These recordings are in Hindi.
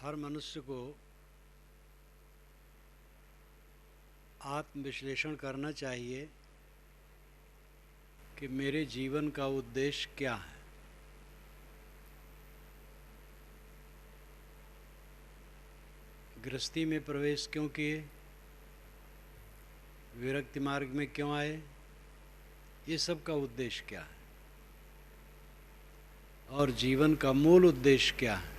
हर मनुष्य को आत्मविश्लेषण करना चाहिए कि मेरे जीवन का उद्देश्य क्या है। गृहस्थी में प्रवेश क्यों किए, विरक्ति मार्ग में क्यों आए, ये सब का उद्देश्य क्या है और जीवन का मूल उद्देश्य क्या है।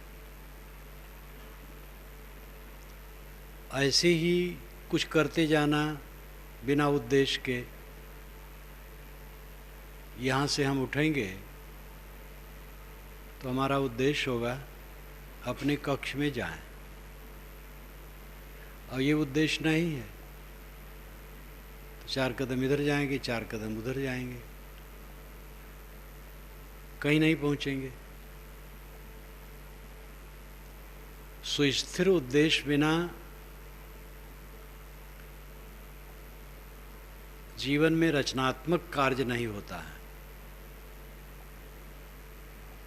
ऐसे ही कुछ करते जाना बिना उद्देश्य के, यहाँ से हम उठेंगे तो हमारा उद्देश्य होगा अपने कक्ष में जाएं, और ये उद्देश्य नहीं है तो 4 कदम इधर जाएंगे, 4 कदम उधर जाएंगे, कहीं नहीं पहुंचेंगे। सुस्थिर उद्देश्य बिना जीवन में रचनात्मक कार्य नहीं होता है।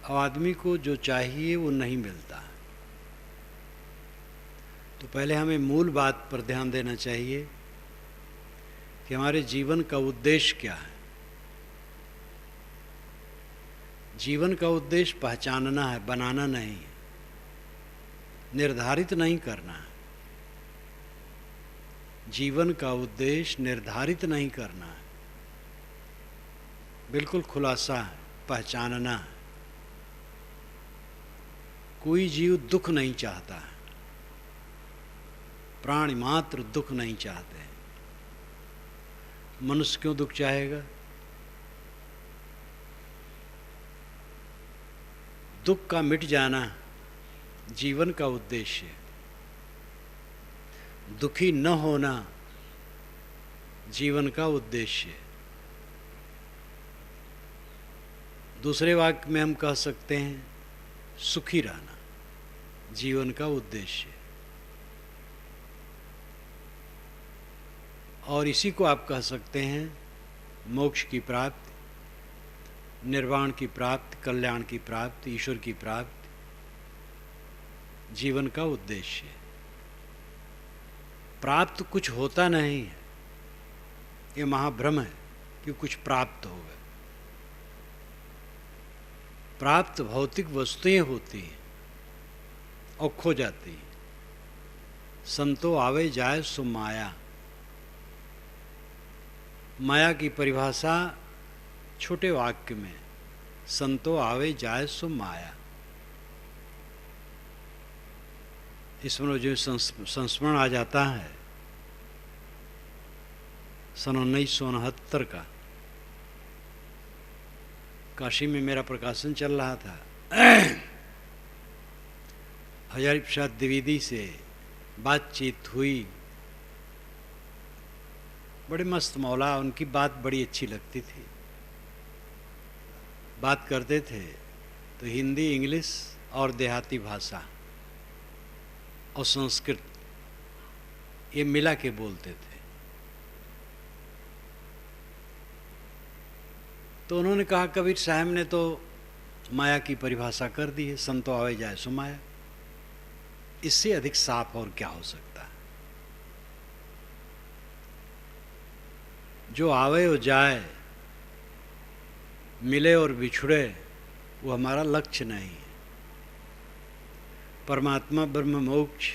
अब आदमी को जो चाहिए वो नहीं मिलता है। तो पहले हमें मूल बात पर ध्यान देना चाहिए कि हमारे जीवन का उद्देश्य क्या है। जीवन का उद्देश्य पहचानना है, बनाना नहीं है, निर्धारित नहीं करना है। जीवन का उद्देश्य निर्धारित नहीं करना है, बिल्कुल खुलासा है, पहचानना है। कोई जीव दुख नहीं चाहता है, प्राणी मात्र दुख नहीं चाहते हैं। मनुष्य क्यों दुख चाहेगा? दुख का मिट जाना जीवन का उद्देश्य है। दुखी न होना जीवन का उद्देश्य है। दूसरे वाक्य में हम कह सकते हैं सुखी रहना जीवन का उद्देश्य है। और इसी को आप कह सकते हैं मोक्ष की प्राप्ति, निर्वाण की प्राप्ति, कल्याण की प्राप्ति, ईश्वर की प्राप्ति जीवन का उद्देश्य है। प्राप्त कुछ होता नहीं है, ये महाभ्रम है कि कुछ प्राप्त होगा। प्राप्त भौतिक वस्तुएं होती हैं और खो जाती हैं। संतो आवे जाए सो माया। माया की परिभाषा छोटे वाक्य में, संतो आवे जाए सो माया। इसमें जो संस्मरण आ जाता है सन 1969 का, काशी में मेरा प्रकाशन चल रहा था। हजारी प्रसाद द्विवेदी से बातचीत हुई, बड़े मस्त मौला, उनकी बात बड़ी अच्छी लगती थी। बात करते थे तो हिंदी, इंग्लिश और देहाती भाषा और संस्कृत ये मिला के बोलते थे। तो उन्होंने कहा कबीर साहब ने तो माया की परिभाषा कर दी है, संतो आवे जाए सो माया। इससे अधिक साफ और क्या हो सकता है? जो आवे और जाए, मिले और बिछुड़े, वो हमारा लक्ष्य नहीं है। परमात्मा ब्रह्म मोक्ष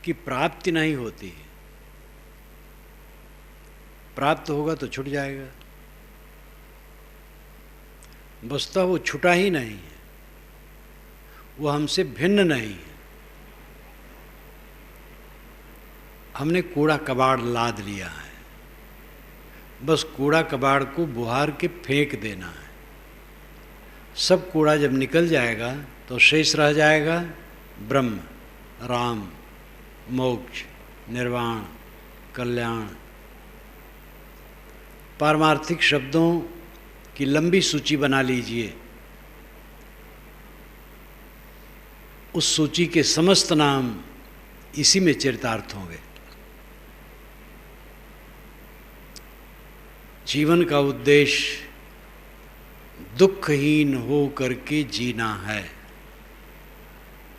की प्राप्ति नहीं होती है। प्राप्त होगा तो छूट जाएगा। वस्तुतः वो छूटा ही नहीं है, वो हमसे भिन्न नहीं है। हमने कूड़ा कबाड़ लाद लिया है, बस कूड़ा कबाड़ को बुहार के फेंक देना है। सब कूड़ा जब निकल जाएगा तो शेष रह जाएगा ब्रह्म, राम, मोक्ष, निर्वाण, कल्याण। पारमार्थिक शब्दों की लंबी सूची बना लीजिए। उस सूची के समस्त नाम इसी में चरितार्थ होंगे। जीवन का उद्देश्य दुखहीन हो करके जीना है।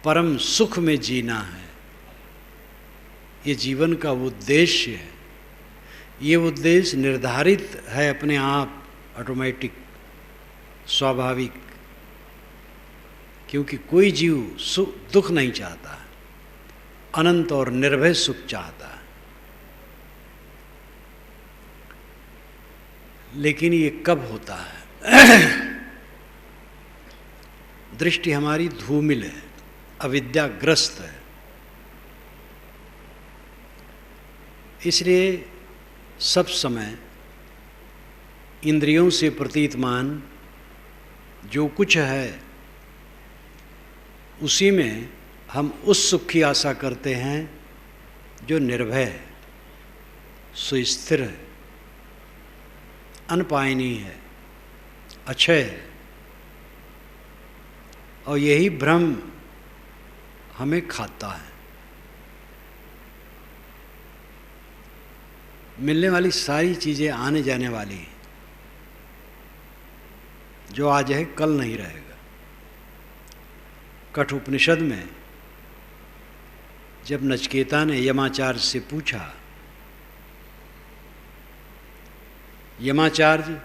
परम सुख में जीना है। ये जीवन का उद्देश्य है। ये उद्देश्य निर्धारित है अपने आप, ऑटोमेटिक, स्वाभाविक, क्योंकि कोई जीव सुख दुख नहीं चाहता, अनंत और निर्भय सुख चाहता है। लेकिन ये कब होता है? दृष्टि हमारी धूमिल है, अविद्याग्रस्त है। इसलिए सब समय इंद्रियों से प्रतीतमान जो कुछ है उसी में हम उस सुख की आशा करते हैं जो निर्भय है, सुस्थिर है, अनपायनीय है, अक्षय है। और यही भ्रम हमें खाता है। मिलने वाली सारी चीज़ें आने जाने वाली हैं। जो आज है कल नहीं रहेगा। कठोपनिषद में जब नचिकेता ने यमाचार्य से पूछा, यमाचार्य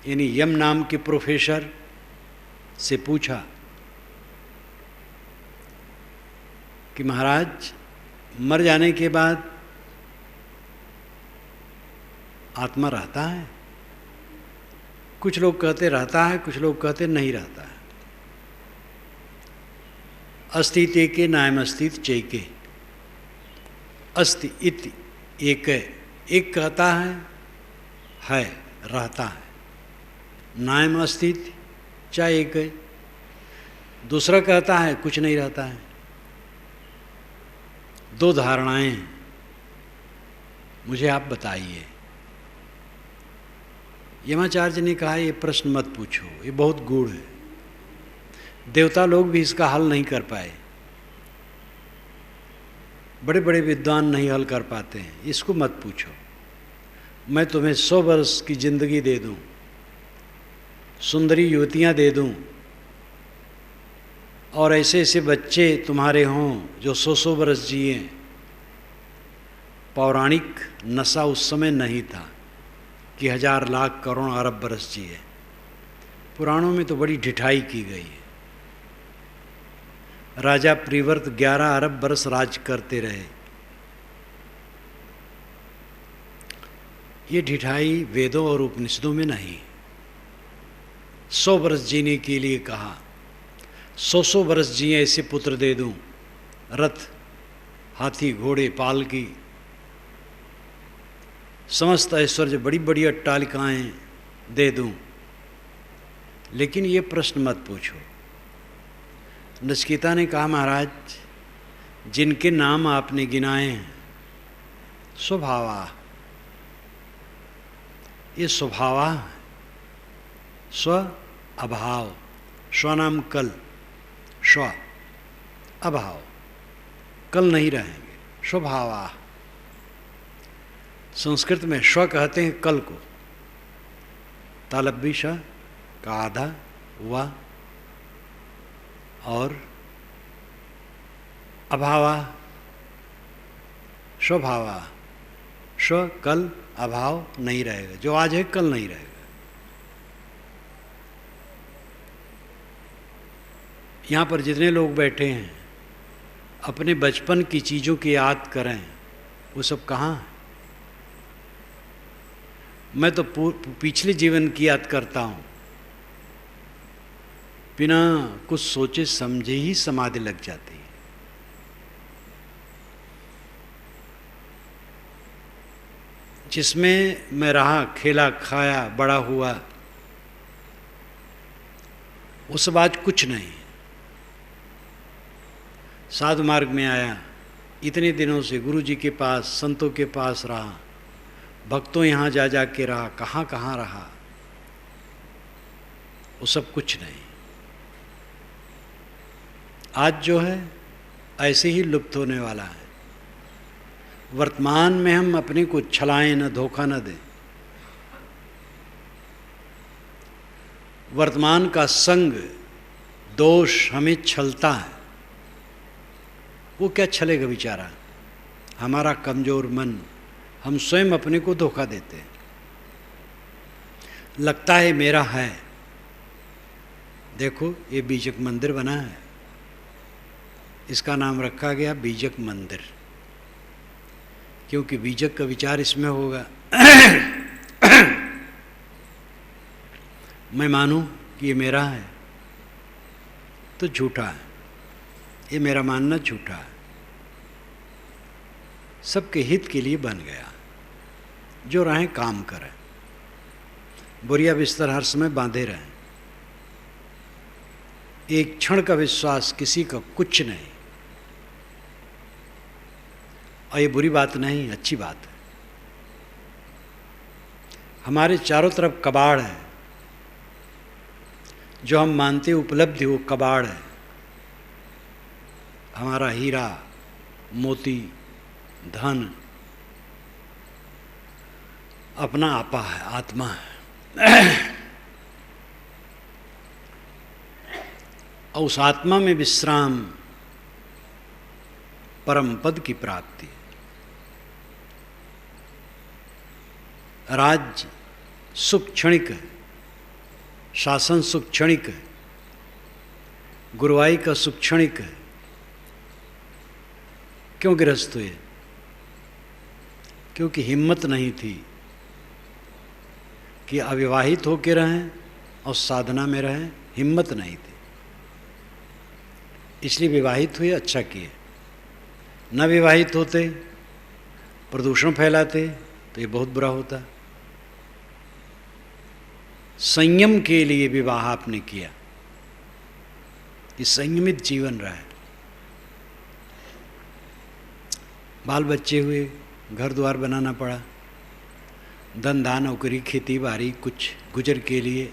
यानी यम नाम के प्रोफेसर से पूछा कि महाराज, मर जाने के बाद आत्मा रहता है? कुछ लोग कहते रहता है, कुछ लोग कहते नहीं रहता है। अस्ति तेके नायमस्तित चैके, अस्ति इति एक, एक कहता है रहता है, नायम अस्तित चाहे एक है, दूसरा कहता है कुछ नहीं रहता है। दो धारणाएं हैं, मुझे आप बताइए। यमाचार्य ने कहा ये प्रश्न मत पूछो, ये बहुत गूढ़ है, देवता लोग भी इसका हल नहीं कर पाए, बड़े बड़े विद्वान नहीं हल कर पाते हैं, इसको मत पूछो। मैं तुम्हें 100 वर्ष की जिंदगी दे दूं, सुंदरी युवतियां दे दूं, और ऐसे ऐसे बच्चे तुम्हारे हों जो 100 वर्ष जिए। पौराणिक नशा उस समय नहीं था कि 1000 लाख करोड़ अरब बरस जिए। पुराणों में तो बड़ी ढिठाई की गई है। राजा प्रिवर्त 11 अरब बरस राज करते रहे। ये ढिठाई वेदों और उपनिषदों में नहीं। 100 वर्ष जीने के लिए कहा, 100 वर्ष जिए ऐसे पुत्र दे दूं, रथ, हाथी, घोड़े, पालकी, समस्त ऐश्वर्य, बड़ी बड़ी अट्टालिकाएं दे दूं, लेकिन ये प्रश्न मत पूछो। नचिकेता ने कहा, महाराज, जिनके नाम आपने गिनाए हैं, स्वभावा, ये स्वभावा, स्व अभाव, स्वनाम कल, स्व अभाव, कल नहीं रहेंगे, स्वभावा। संस्कृत में स्व कहते हैं कल को, तालब्बी श का आधा हुआ, और अभावा, स्वभावा, स्व कल, अभाव नहीं रहेगा, जो आज है कल नहीं रहेगा। यहाँ पर जितने लोग बैठे हैं, अपने बचपन की चीज़ों की याद करें, वो सब कहाँ है? मैं तो पिछले जीवन की याद करता हूँ, बिना कुछ सोचे समझे ही समाधि लग जाती है। जिसमें मैं रहा, खेला, खाया, बड़ा हुआ, वो सब आज कुछ नहीं। साधु मार्ग में आया, इतने दिनों से गुरु जी के पास, संतों के पास रहा, भक्तों यहाँ जा जा के रहा, कहाँ कहाँ रहा, वो सब कुछ नहीं। आज जो है ऐसे ही लुप्त होने वाला है। वर्तमान में हम अपने को छलाएं न, धोखा न दें। वर्तमान का संग, दोष हमें छलता है। वो क्या छलेगा बेचारा। हमारा कमज़ोर मन, हम स्वयं अपने को धोखा देते हैं। लगता है मेरा है। देखो ये बीजक मंदिर बना है, इसका नाम रखा गया बीजक मंदिर, क्योंकि बीजक का विचार इसमें होगा। मैं मानूं कि ये मेरा है तो झूठा है, ये मेरा मानना झूठा है। सबके हित के लिए बन गया, जो रहें काम करें, बोरिया बिस्तर हर समय बांधे रहें। एक क्षण का विश्वास किसी का कुछ नहीं। और ये बुरी बात नहीं, अच्छी बात है। हमारे चारों तरफ कबाड़ है, जो हम मानते उपलब्धि वो कबाड़ है। हमारा हीरा मोती धन अपना आपा है, आत्मा है। और उस आत्मा में विश्राम, परम पद की प्राप्ति। राज्य सुख क्षणिक है, शासन सुख क्षणिक है, गुरुवाई का सुख क्षणिक है। क्यों गृहस्थ हुए? क्योंकि हिम्मत नहीं थी कि अविवाहित होकर रहें और साधना में रहें, हिम्मत नहीं थी, इसलिए विवाहित हुए, अच्छा किए। न विवाहित होते, प्रदूषण फैलाते तो ये बहुत बुरा होता। संयम के लिए विवाह आपने किया, ये संयमित जीवन रहा है। बाल बच्चे हुए, घर द्वार बनाना पड़ा, धंधा नौकरी खेती बाड़ी कुछ गुजर के लिए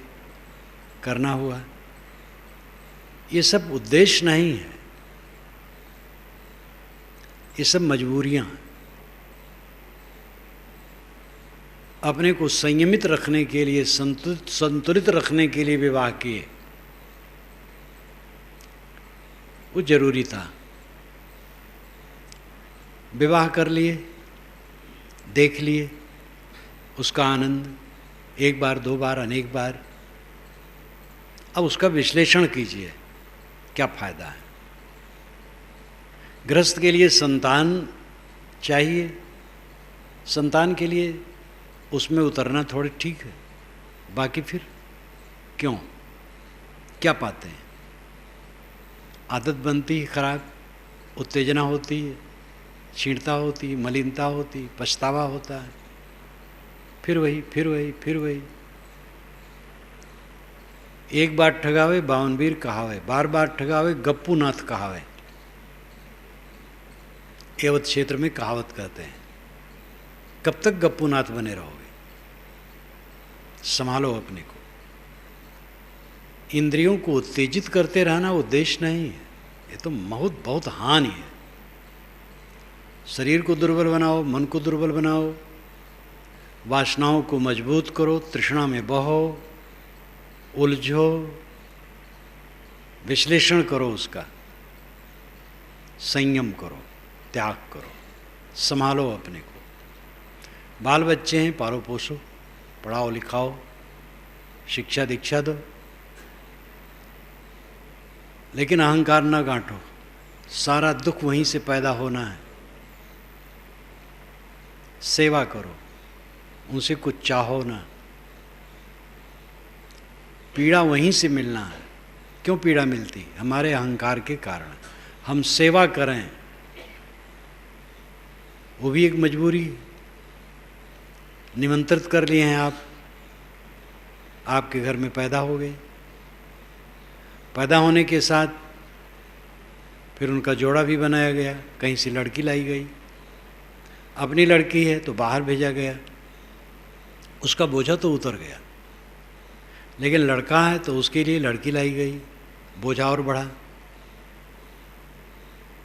करना हुआ। ये सब उद्देश्य नहीं है, ये सब मजबूरियां हैं। अपने को संयमित रखने के लिए, संतुलित रखने के लिए विवाह किए, वो जरूरी था। विवाह कर लिए, देख लिए उसका आनंद, एक बार दो बार अनेक बार। अब उसका विश्लेषण कीजिए, क्या फायदा है। गृहस्थ के लिए संतान चाहिए, संतान के लिए उसमें उतरना थोड़े ठीक है, बाकी फिर क्यों, क्या पाते हैं। आदत बनती है खराब, उत्तेजना होती है, क्षीणता होती है, मलिनता होती है, पछतावा होता है, फिर वही फिर वही फिर वही। एक बार ठगावे बावनवीर कहावे, बार बार ठगावे गप्पू नाथ कहावे। एवं क्षेत्र में कहावत कहते हैं। कब तक गप्पू नाथ बने रहोगे? संभालो अपने को। इंद्रियों को उत्तेजित करते रहना उद्देश्य नहीं है, ये तो बहुत हानि है। शरीर को दुर्बल बनाओ, मन को दुर्बल बनाओ, वासनाओं को मजबूत करो, तृष्णा में बहो, उलझो, विश्लेषण करो उसका, संयम करो, त्याग करो, संभालो अपने को। बाल बच्चे हैं, पालो पोसो, पढ़ाओ लिखाओ, शिक्षा दीक्षा दो, लेकिन अहंकार न गांठो। सारा दुख वहीं से पैदा होना है। सेवा करो, उनसे कुछ चाहो ना, पीड़ा वहीं से मिलना है। क्यों पीड़ा मिलती? हमारे अहंकार के कारण। हम सेवा करें, वो भी एक मजबूरी है। निमंत्रित कर लिए हैं आप, आपके घर में पैदा हो गए, पैदा होने के साथ फिर उनका जोड़ा भी बनाया गया, कहीं से लड़की लाई गई। अपनी लड़की है तो बाहर भेजा गया, उसका बोझा तो उतर गया, लेकिन लड़का है तो उसके लिए लड़की लाई गई, बोझा और बढ़ा।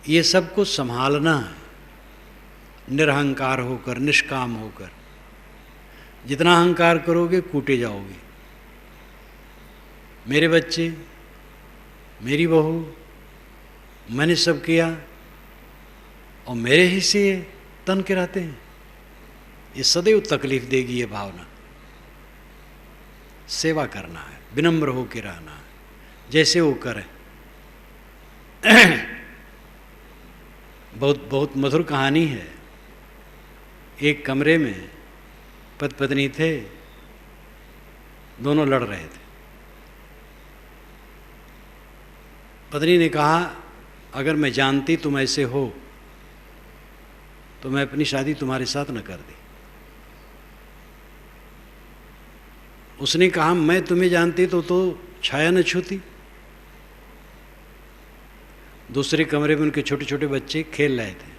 ये सब कुछ संभालना है, निरहंकार होकर, निष्काम होकर। जितना अहंकार करोगे कूटे जाओगे। मेरे बच्चे, मेरी बहू, मैंने सब किया, और मेरे ही से तन के रहते हैं। ये सदैव तकलीफ देगी ये भावना। सेवा करना है, विनम्र होकर रहना है, जैसे वो करे। बहुत बहुत मधुर कहानी है। एक कमरे में पति पत्नी थे, दोनों लड़ रहे थे। पत्नी ने कहा, अगर मैं जानती तुम ऐसे हो तो मैं अपनी शादी तुम्हारे साथ न करती। उसने कहा, मैं तुम्हें जानती तो छाया न छूती। दूसरे कमरे में उनके छोटे छोटे बच्चे खेल रहे थे।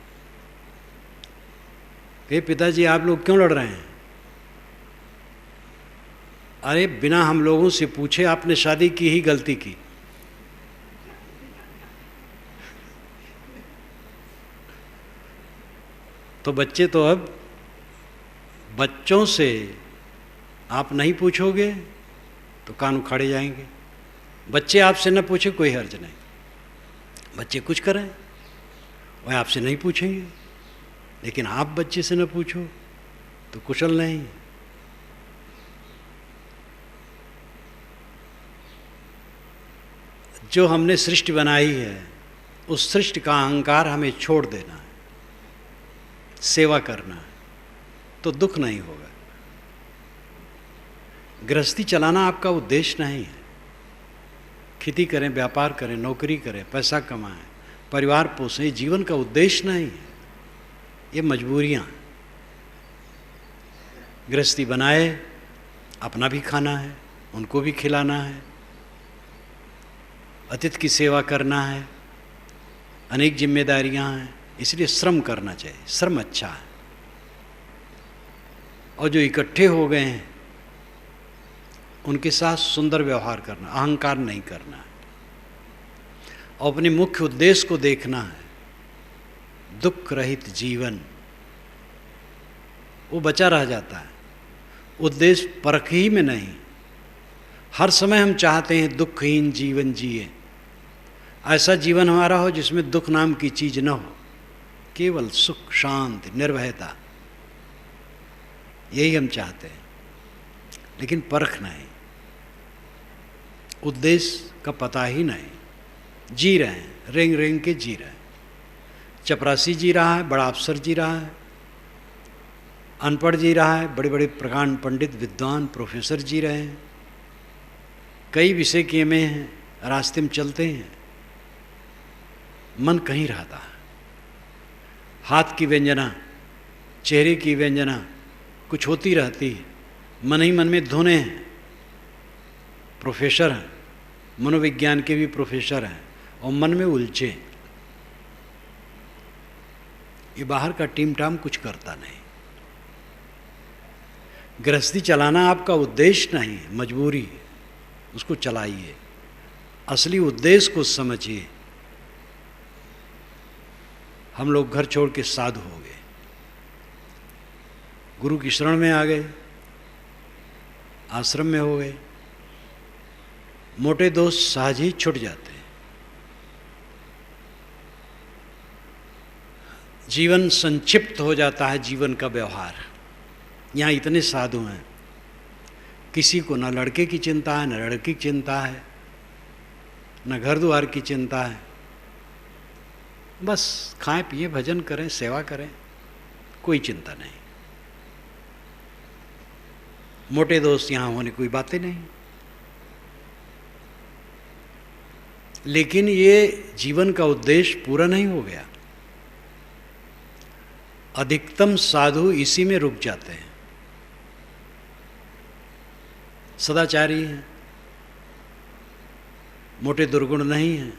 कहे, पिताजी आप लोग क्यों लड़ रहे हैं? अरे बिना हम लोगों से पूछे आपने शादी की ही गलती की। तो बच्चे तो अब बच्चों से आप नहीं पूछोगे तो कान उखाड़े जाएंगे। बच्चे आपसे न पूछे कोई हर्ज नहीं, बच्चे कुछ करें वह आपसे नहीं पूछेंगे, लेकिन आप बच्चे से न पूछो तो कुशल नहीं। जो हमने सृष्टि बनाई है उस सृष्टि का अहंकार हमें छोड़ देना है, सेवा करना है, तो दुख नहीं होगा। गृहस्थी चलाना आपका उद्देश्य नहीं है। खेती करें, व्यापार करें, नौकरी करें, पैसा कमाएं, परिवार पोसें, जीवन का उद्देश्य नहीं है। ये मजबूरियां। गृहस्थी बनाए, अपना भी खाना है, उनको भी खिलाना है, अतिथि की सेवा करना है, अनेक जिम्मेदारियां हैं, इसलिए श्रम करना चाहिए। श्रम अच्छा है। और जो इकट्ठे हो गए हैं उनके साथ सुंदर व्यवहार करना, अहंकार नहीं करना है, और अपने मुख्य उद्देश्य को देखना है, दुख रहित जीवन। वो बचा रह जाता है। उद्देश्य परख ही में नहीं। हर समय हम चाहते हैं दुखहीन जीवन जिए, ऐसा जीवन हमारा हो जिसमें दुख नाम की चीज न हो, केवल सुख, शांति, निर्भयता, यही हम चाहते हैं। लेकिन परख नहीं, उद्देश्य का पता ही नहीं। जी रहे हैं, रेंग रेंग के जी रहे हैं। चपरासी जी रहा है, बड़ा अफसर जी रहा है, अनपढ़ जी रहा है, बड़े बड़े प्रकांड पंडित, विद्वान, प्रोफेसर जी रहे हैं, कई विषय किए में हैं, रास्ते में चलते हैं, मन कहीं रहता है। हाथ की व्यंजना, चेहरे की व्यंजना कुछ होती रहती है, मन ही मन में धुने हैं। प्रोफेसर हैं, मनोविज्ञान के भी प्रोफेसर हैं, और मन में उलझे। ये बाहर का टीम टाम कुछ करता नहीं। गृहस्थी चलाना आपका उद्देश्य नहीं है, मजबूरी है, उसको चलाइए। असली उद्देश्य को समझिए। हम लोग घर छोड़ के साधु हो गए, गुरु की शरण में आ गए, आश्रम में हो गए, मोटे दोस्त सहज ही छूट जाते हैं। जीवन संक्षिप्त हो जाता है, जीवन का व्यवहार। यहाँ इतने साधु हैं, किसी को न लड़के की चिंता है, न लड़की की चिंता है, न घर द्वार की चिंता है, बस खाएं पिए, भजन करें, सेवा करें, कोई चिंता नहीं। मोटे दोस्त यहाँ होने कोई बातें नहीं। लेकिन ये जीवन का उद्देश्य पूरा नहीं हो गया। अधिकतम साधु इसी में रुक जाते हैं। सदाचारी हैं, मोटे दुर्गुण नहीं हैं,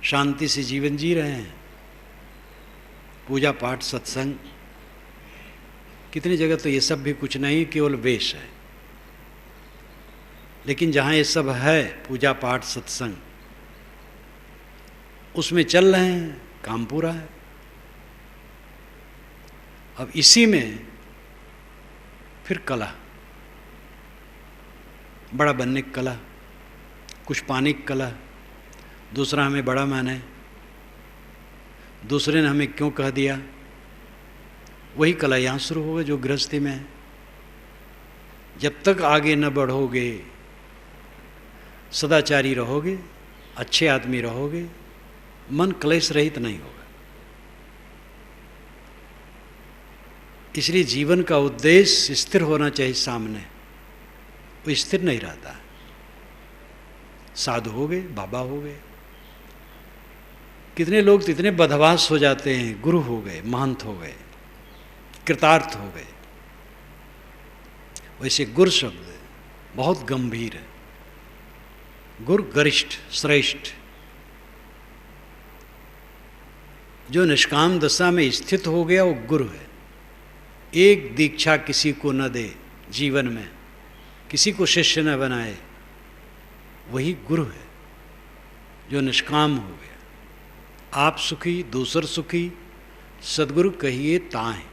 शांति से जीवन जी रहे हैं, पूजा पाठ सत्संग, कितनी जगह तो ये सब भी कुछ नहीं, केवल वेश है। लेकिन जहाँ ये सब है, पूजा पाठ सत्संग, उसमें चल रहे हैं, काम पूरा है। अब इसी में फिर कला, बड़ा बनने की कला, कुछ पाने की कला, दूसरा हमें बड़ा माने, दूसरे ने हमें क्यों कह दिया, वही कला यहाँ शुरू होगा जो गृहस्थी में है। जब तक आगे न बढ़ोगे, सदाचारी रहोगे, अच्छे आदमी रहोगे, मन क्लेश रहित नहीं होगा। इसलिए जीवन का उद्देश्य स्थिर होना चाहिए सामने, वो स्थिर नहीं रहता। साधु हो गए, बाबा हो गए, कितने लोग तो इतने बदहवास हो जाते हैं, गुरु हो गए, महंत हो गए, कृतार्थ हो गए। वैसे गुरु शब्द बहुत गंभीर है। गुरु गरिष्ठ, श्रेष्ठ, जो निष्काम दशा में स्थित हो गया वो गुरु है। एक दीक्षा किसी को न दे जीवन में, किसी को शिष्य न बनाए, वही गुरु है जो निष्काम हो गया। आप सुखी दूसर सुखी, सदगुरु कहिए ताहें,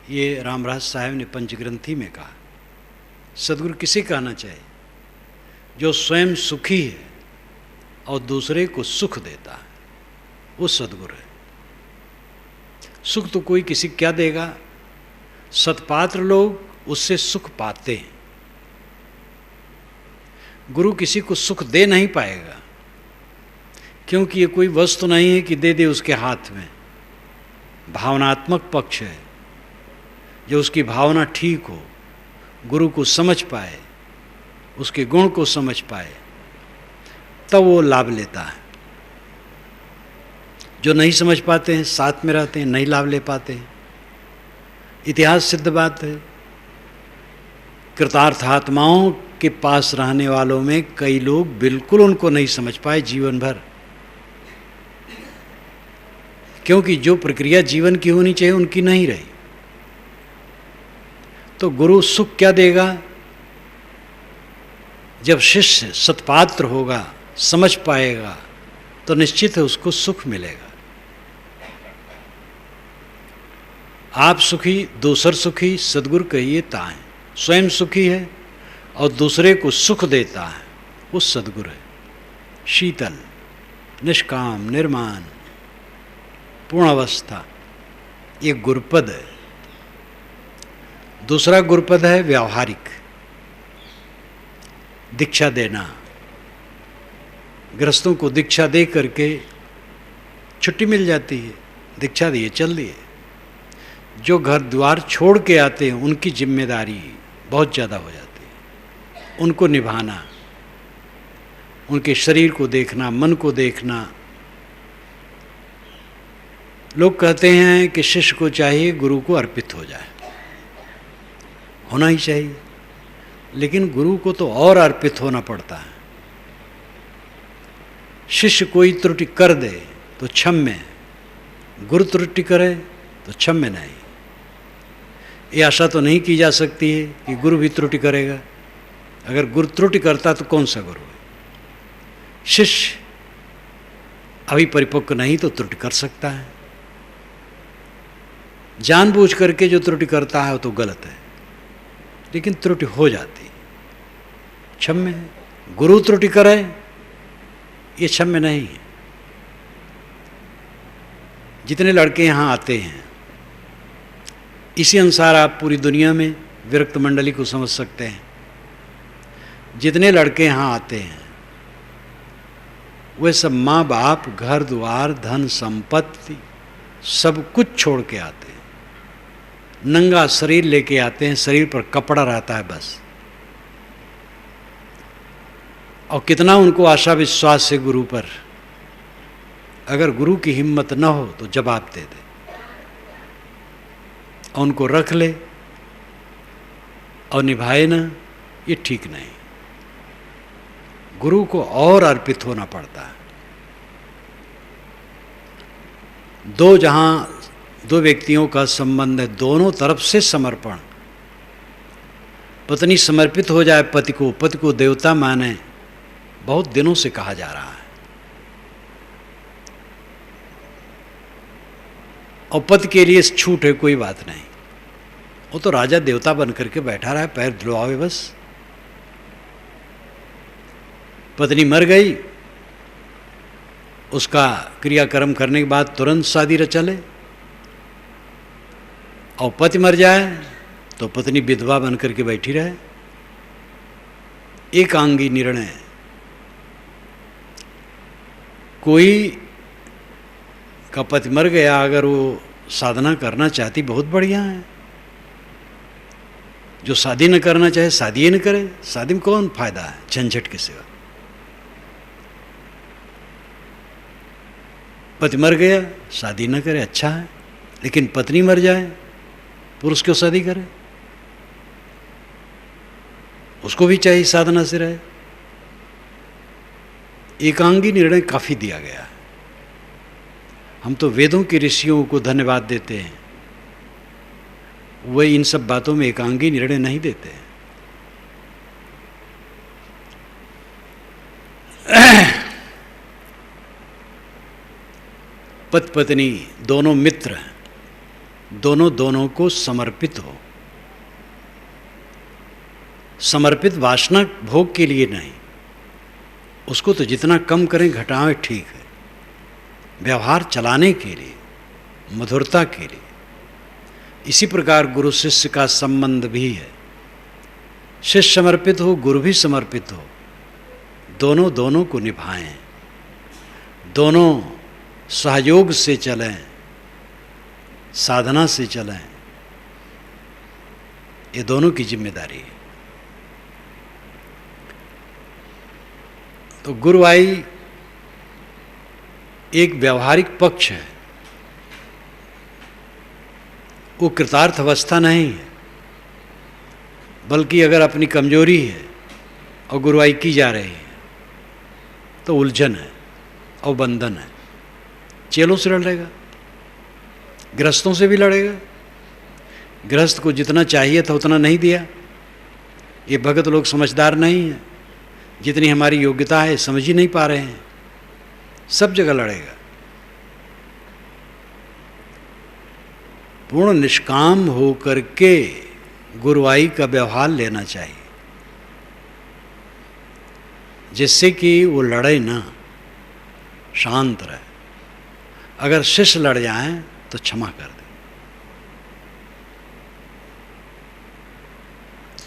ये रामराज साहब ने पंचग्रंथी में कहा। सदगुरु किसे कहना चाहिए? जो स्वयं सुखी है और दूसरे को सुख देता है, वो सदगुरु है। सुख तो कोई किसी क्या देगा, सत्पात्र लोग उससे सुख पाते हैं। गुरु किसी को सुख दे नहीं पाएगा, क्योंकि ये कोई वस्तु नहीं है कि दे दे उसके हाथ में। भावनात्मक पक्ष है, जो उसकी भावना ठीक हो, गुरु को समझ पाए, उसके गुण को समझ पाए, तब वो लाभ लेता है। जो नहीं समझ पाते हैं, साथ में रहते हैं, नहीं लाभ ले पाते हैं। इतिहास सिद्ध बात है। कृतार्थात्माओं के पास रहने वालों में कई लोग बिल्कुल उनको नहीं समझ पाए जीवन भर, क्योंकि जो प्रक्रिया जीवन की होनी चाहिए उनकी नहीं रही। तो गुरु सुख क्या देगा? जब शिष्य सत्पात्र होगा, समझ पाएगा, तो निश्चित है उसको सुख मिलेगा। आप सुखी दूसर सुखी, सदगुरु कहिए ताहें। स्वयं सुखी है और दूसरे को सुख देता है, वो सदगुरु है। शीतल, निष्काम, निर्माण, पूर्ण अवस्था, ये गुरुपद है। दूसरा गुरुपद है व्यावहारिक, दीक्षा देना। गृहस्थों को दीक्षा दे करके छुट्टी मिल जाती है, दीक्षा दिए चल दिए। जो घर द्वार छोड़ के आते हैं उनकी जिम्मेदारी बहुत ज़्यादा हो जाती है, उनको निभाना, उनके शरीर को देखना, मन को देखना। लोग कहते हैं कि शिष्य को चाहिए गुरु को अर्पित हो जाए, होना ही चाहिए, लेकिन गुरु को तो और अर्पित होना पड़ता है। शिष्य कोई त्रुटि कर दे तो क्षम्य, गुरु त्रुटि करे तो क्षम्य नहीं। ये आशा तो नहीं की जा सकती है कि गुरु भी त्रुटि करेगा। अगर गुरु त्रुटि करता तो कौन सा गुरु है? शिष्य अभी परिपक्व नहीं तो त्रुटि कर सकता है। जानबूझ करके जो त्रुटि करता है वो तो गलत है, लेकिन त्रुटि हो जाती, क्षम्य है। गुरु त्रुटि करे ये क्षम्य नहीं है। जितने लड़के यहाँ आते हैं, इसी अनुसार आप पूरी दुनिया में विरक्त मंडली को समझ सकते हैं। जितने लड़के यहाँ आते हैं वे सब माँ बाप, घर द्वार, धन संपत्ति सब कुछ छोड़ के आते हैं। नंगा शरीर लेके आते हैं, शरीर पर कपड़ा रहता है बस। और कितना उनको आशा विश्वास है गुरु पर। अगर गुरु की हिम्मत न हो तो जवाब दे दे और उनको रख ले और निभाए ना, ये ठीक नहीं। गुरु को और अर्पित होना पड़ता है। दो व्यक्तियों का संबंध है, दोनों तरफ से समर्पण। पत्नी समर्पित हो जाए पति को देवता माने, बहुत दिनों से कहा जा रहा है। और पति के लिए छूट है, कोई बात नहीं, वो तो राजा देवता बन करके बैठा रहा है, पैर धुलवावे बस। पत्नी मर गई उसका क्रियाकर्म करने के बाद तुरंत शादी रचा ले, और पति मर जाए तो पत्नी विधवा बन करके बैठी रहे। एकांगी निर्णय। कोई का पति मर गया, अगर वो साधना करना चाहती बहुत बढ़िया है। जो शादी न करना चाहे शादी ही न करे, शादी में कौन फायदा है झंझट के सिवा। पति मर गया शादी न करे अच्छा है, लेकिन पत्नी मर जाए पुरुष क्यों शादी करे? उसको भी चाहिए साधना से रहे। एकांगी निर्णय काफी दिया गया है। हम तो वेदों के ऋषियों को धन्यवाद देते हैं, वे इन सब बातों में एकांगी निर्णय नहीं देते हैं। पति पत्नी दोनों मित्र, दोनों को समर्पित हो। समर्पित वासना भोग के लिए नहीं, उसको तो जितना कम करें घटाएं ठीक है। व्यवहार चलाने के लिए, मधुरता के लिए। इसी प्रकार गुरु शिष्य का संबंध भी है। शिष्य समर्पित हो, गुरु भी समर्पित हो, दोनों को निभाएं, दोनों सहयोग से चलें, साधना से चलें। ये दोनों की जिम्मेदारी है। तो गुरुवाई एक व्यावहारिक पक्ष है, वो कृतार्थ अवस्था नहीं है, बल्कि अगर अपनी कमजोरी है और गुरुवाई की जा रही है तो उलझन है और बंधन है। चेलों से लड़ेगा, गृहस्थों से भी लड़ेगा। गृहस्थ को जितना चाहिए था उतना नहीं दिया। ये भगत लोग समझदार नहीं हैं, जितनी हमारी योग्यता है समझ ही नहीं पा रहे हैं। सब जगह लड़ेगा। पूर्ण निष्काम होकर के गुरुवाई का व्यवहार लेना चाहिए, जिससे कि वो लड़े ना, शांत रहे। अगर शिष्य लड़ जाएं तो क्षमा कर दें।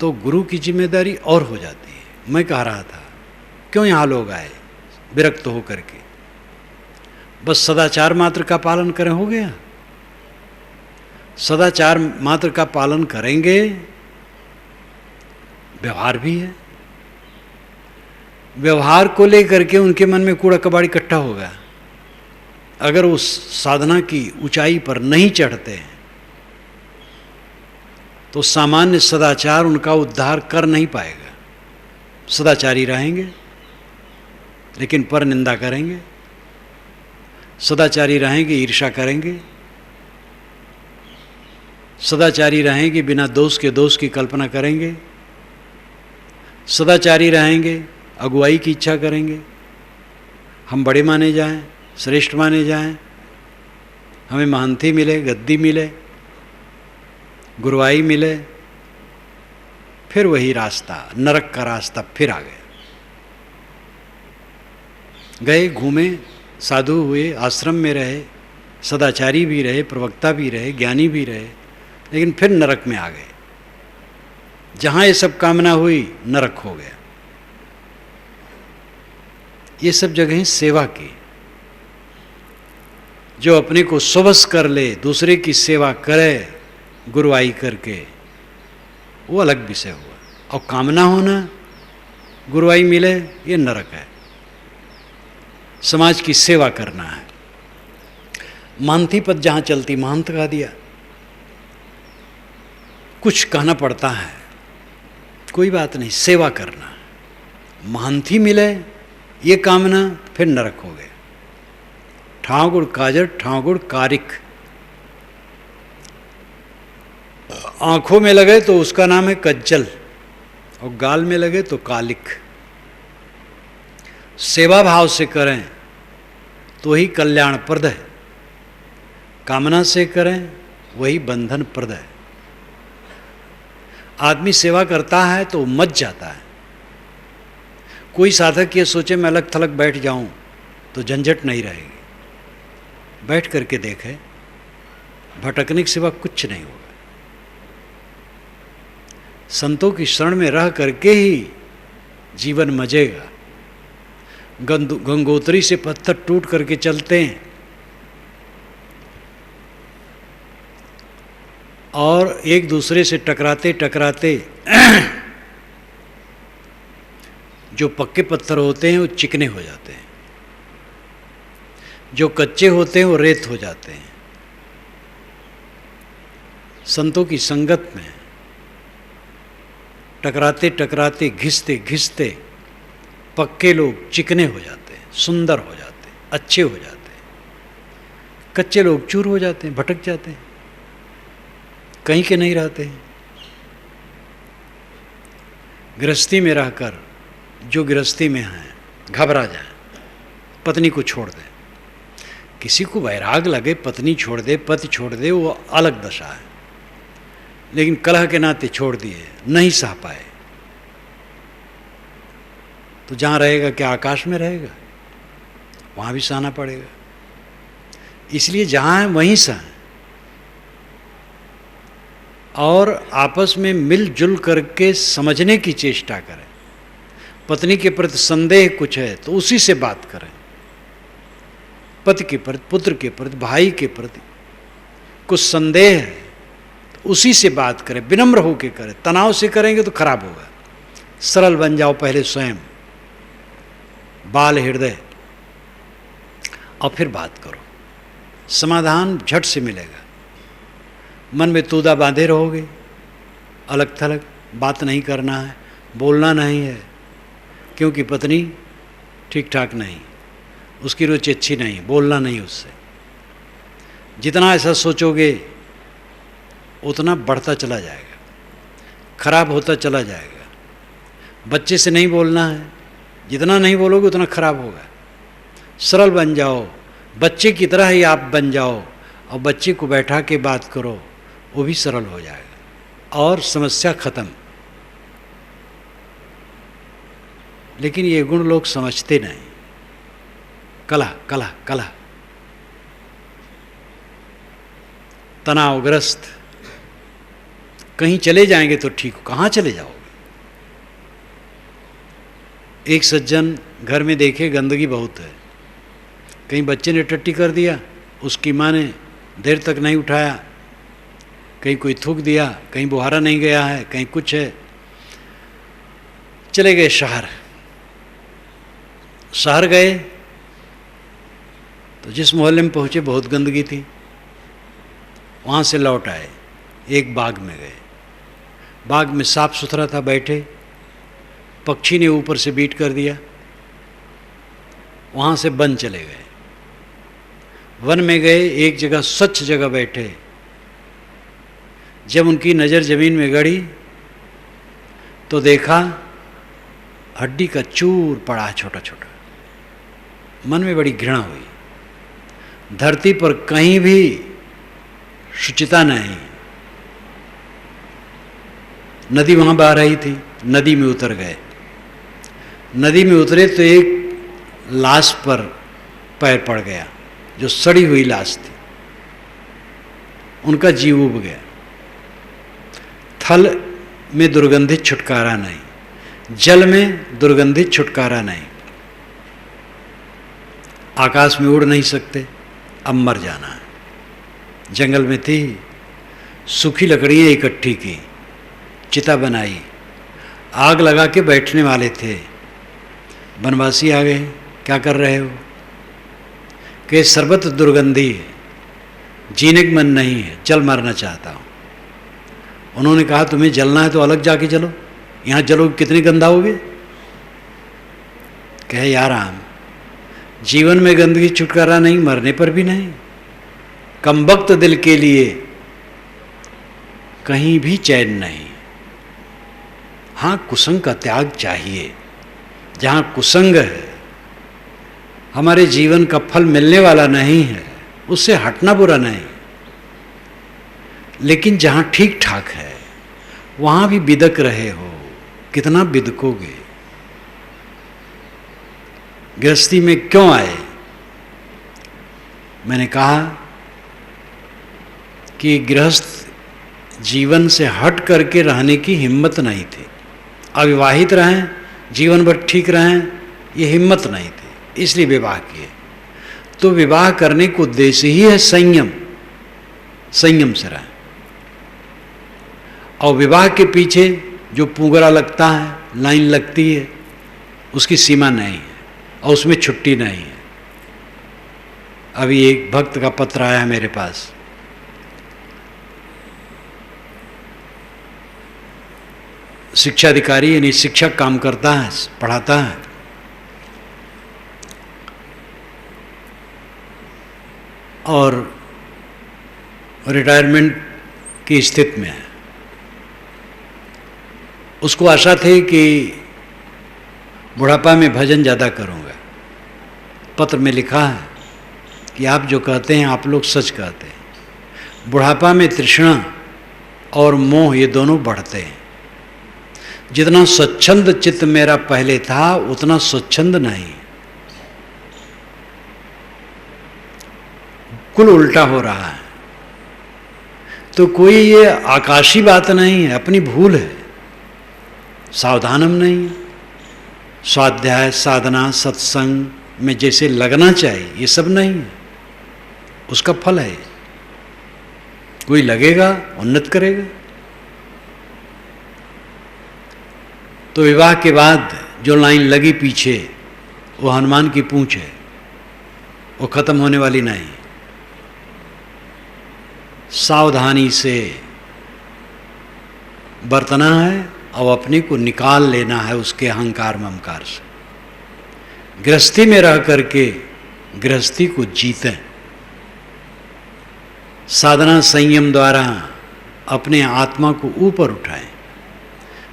तो गुरु की जिम्मेदारी और हो जाती है। मैं कह रहा था क्यों यहाँ लोग आए विरक्त होकर के? बस सदाचार मात्र का पालन करें हो गया? सदाचार मात्र का पालन करेंगे, व्यवहार भी है। व्यवहार को लेकर के उनके मन में कूड़ा कबाड़ इकट्ठा होगा। अगर उस साधना की ऊंचाई पर नहीं चढ़ते हैं तो सामान्य सदाचार उनका उद्धार कर नहीं पाएगा। सदाचारी रहेंगे लेकिन पर निंदा करेंगे, सदाचारी रहेंगे ईर्ष्या करेंगे, सदाचारी रहेंगे बिना दोष के दोष की कल्पना करेंगे, सदाचारी रहेंगे अगुवाई की इच्छा करेंगे। हम बड़े माने जाएं, श्रेष्ठ माने जाएं, हमें महंती मिले, गद्दी मिले, गुरुवाई मिले, फिर वही रास्ता, नरक का रास्ता फिर आ गया। गए घूमे, साधु हुए, आश्रम में रहे, सदाचारी भी रहे, प्रवक्ता भी रहे, ज्ञानी भी रहे, लेकिन फिर नरक में आ गए। जहाँ ये सब कामना हुई नरक हो गया। ये सब जगह सेवा की। जो अपने को स्ववश कर ले, दूसरे की सेवा करे गुरुवाई करके, वो अलग विषय हुआ। और कामना होना गुरुवाई मिले, ये नरक है। समाज की सेवा करना है। महंती पद जहाँ चलती महंत कहा दिया। कुछ कहना पड़ता है, कोई बात नहीं, सेवा करना। महंती मिले ये कामना, फिर नरक हो गया। ठाकुर काजर, ठाकुर कारिक। आंखों में लगे तो उसका नाम है कज्जल, और गाल में लगे तो कालिक। सेवा भाव से करें तो ही कल्याणप्रद है, कामना से करें वही बंधनप्रद है। आदमी सेवा करता है तो मच जाता है। कोई साधक ये सोचे मैं अलग थलग बैठ जाऊं तो झंझट नहीं रहेगी। बैठ करके देखे, भटकने के सिवा कुछ नहीं होगा। संतों की शरण में रह करके ही जीवन मजेगा। गंगोत्री से पत्थर टूट करके चलते हैं और एक दूसरे से टकराते टकराते जो पक्के पत्थर होते हैं वो चिकने हो जाते हैं, जो कच्चे होते हैं वो रेत हो जाते हैं। संतों की संगत में टकराते टकराते घिसते घिसते पक्के लोग चिकने हो जाते हैं, सुंदर हो जाते हैं, अच्छे हो जाते हैं। कच्चे लोग चूर हो जाते हैं, भटक जाते हैं, कहीं के नहीं रहते हैं। गृहस्थी में रहकर जो गृहस्थी में हैं घबरा जाए, पत्नी को छोड़ दे। किसी को वैराग लगे पत्नी छोड़ दे, पति छोड़ दे, वो अलग दशा है। लेकिन कलह के नाते छोड़ दिए, नहीं सह पाए, तो जहाँ रहेगा क्या आकाश में रहेगा? वहाँ भी सहना पड़ेगा। इसलिए जहाँ है वहीं सहें और आपस में मिलजुल करके समझने की चेष्टा करें। पत्नी के प्रति संदेह कुछ है तो उसी से बात करें। पति के प्रति, पुत्र के प्रति, भाई के प्रति कुछ संदेह है तो उसी से बात करें, विनम्र होकर करें। तनाव से करेंगे तो खराब होगा। सरल बन जाओ पहले स्वयं, बाल हृदय, और फिर बात करो। समाधान झट से मिलेगा। मन में तूदा बांधे रहोगे, अलग थलग बात नहीं करना है, बोलना नहीं है, क्योंकि पत्नी ठीक ठाक नहीं, उसकी रुचि अच्छी नहीं, बोलना नहीं उससे। जितना ऐसा सोचोगे उतना बढ़ता चला जाएगा, खराब होता चला जाएगा। बच्चे से नहीं बोलना है, जितना नहीं बोलोगे उतना खराब होगा। सरल बन जाओ, बच्चे की तरह ही आप बन जाओ और बच्चे को बैठा के बात करो, वो भी सरल हो जाएगा और समस्या खत्म। लेकिन ये गुण लोग समझते नहीं। कलह कलह कलह, तनावग्रस्त। कहीं चले जाएंगे तो ठीक हो, कहाँ चले जाओगे? एक सज्जन घर में देखे गंदगी बहुत है, कहीं बच्चे ने टट्टी कर दिया, उसकी माँ ने देर तक नहीं उठाया, कहीं कोई थूक दिया, कहीं बुहारा नहीं गया है, कहीं कुछ है। चले गए शहर। शहर गए तो जिस मोहल्ले में पहुँचे बहुत गंदगी थी, वहाँ से लौट आए, एक बाग में गए। बाग में साफ सुथरा था, बैठे, पक्षी ने ऊपर से बीट कर दिया। वहाँ से वन चले गए। वन में गए, एक जगह स्वच्छ जगह बैठे। जब उनकी नज़र ज़मीन में गड़ी तो देखा हड्डी का चूर पड़ा छोटा छोटा। मन में बड़ी घृणा हुई। धरती पर कहीं भी शुचिता नहीं। नदी वहाँ बह रही थी, नदी में उतर गए। नदी में उतरे तो एक लाश पर पैर पड़ गया, जो सड़ी हुई लाश थी। उनका जीव उब गया। थल में दुर्गंधित छुटकारा नहीं, जल में दुर्गंधित छुटकारा नहीं। आकाश में उड़ नहीं सकते, अब मर जाना है। जंगल में थी, सूखी लकड़ियाँ इकट्ठी की, चिता बनाई, आग लगा के बैठने वाले थे। वनवासी आ गए, क्या कर रहे हो? कि सर्वत्र दुर्गंधी है, जीने का मन नहीं है, जल मरना चाहता हूँ। उन्होंने कहा तुम्हें जलना है तो अलग जाके जलो, यहाँ जलोगे कितने गंदा होगे? कहे यार राम, जीवन में गंदगी छुटकारा नहीं, मरने पर भी नहीं। कमबख्त दिल के लिए कहीं भी चैन नहीं। हाँ, कुसंग का त्याग चाहिए। जहाँ कुसंग है, हमारे जीवन का फल मिलने वाला नहीं है, उससे हटना बुरा नहीं। लेकिन जहाँ ठीक ठाक है वहाँ भी बिदक रहे हो, कितना बिदकोगे? गृहस्थी में क्यों आए? मैंने कहा कि गृहस्थ जीवन से हट करके रहने की हिम्मत नहीं थी। अविवाहित रहें, जीवन भर ठीक रहें, ये हिम्मत नहीं थी, इसलिए विवाह किए। तो विवाह करने का उद्देश्य ही है संयम, संयम से रहें। और विवाह के पीछे जो पुंगरा लगता है, लाइन लगती है, उसकी सीमा नहीं है और उसमें छुट्टी नहीं है। अभी एक भक्त का पत्र आया है मेरे पास, शिक्षाधिकारी यानी शिक्षक काम करता है, पढ़ाता है, और रिटायरमेंट की स्थिति में है। उसको आशा थी कि बुढ़ापा में भजन ज़्यादा करूँगा। पत्र में लिखा है कि आप जो कहते हैं आप लोग सच कहते हैं। बुढ़ापा में तृष्णा और मोह ये दोनों बढ़ते हैं। जितना स्वच्छंद चित्त मेरा पहले था उतना स्वच्छंद नहीं, कुल उल्टा हो रहा है। तो कोई ये आकाशी बात नहीं है, अपनी भूल है, सावधानम नहीं है। स्वाध्याय साधना सत्संग में जैसे लगना चाहिए ये सब नहीं है, उसका फल है। कोई लगेगा उन्नत करेगा। तो विवाह के बाद जो लाइन लगी पीछे वो हनुमान की पूंछ है, वो खत्म होने वाली नहीं। सावधानी से बरतना है और अपने को निकाल लेना है उसके अहंकार ममकार से। गृहस्थी में रह करके गृहस्थी को जीतें, साधना संयम द्वारा अपने आत्मा को ऊपर उठाएं।